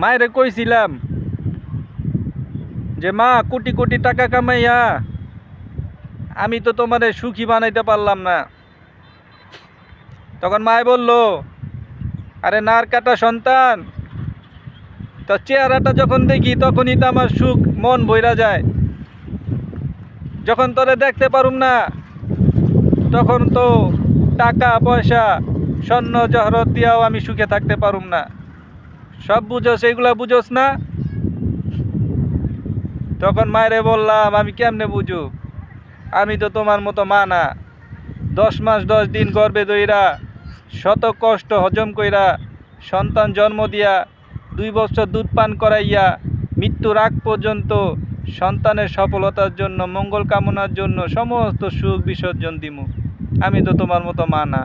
মায়েরে কইছিলাম যে মা, কোটি কোটি টাকা কামাইয়া আমি তো তোমারে সুখী বানাইতে পারলাম না। তখন মায়ে বলল, আরে নার কাটা সন্তান, তো চেহারাটা যখন দেখি তখনই তো আমার সুখ মন ভইরা যায়। যখন তোরে দেখতে পারুম না তখন তো টাকা পয়সা স্বর্ণ জহরত দিয়াও আমি সুখে থাকতে পারুম না। সব বুঝোস, এইগুলা বুঝোস না? তখন মায়েরে বললাম, আমি কেমনে বুঝু, আমি তো তোমার মতো মা না। 10 মাস 10 দিন গর্ভে ধইরা শত কষ্ট হজম কইরা সন্তান জন্ম দিয়া 2 বছর দুধ পান করাইয়া মৃত্যুর আগ পর্যন্ত সন্তানের সফলতার জন্য, মঙ্গল কামনার জন্য সমস্ত সুখ বিসর্জন দিমু। আমি তো তোমার মতো মা না।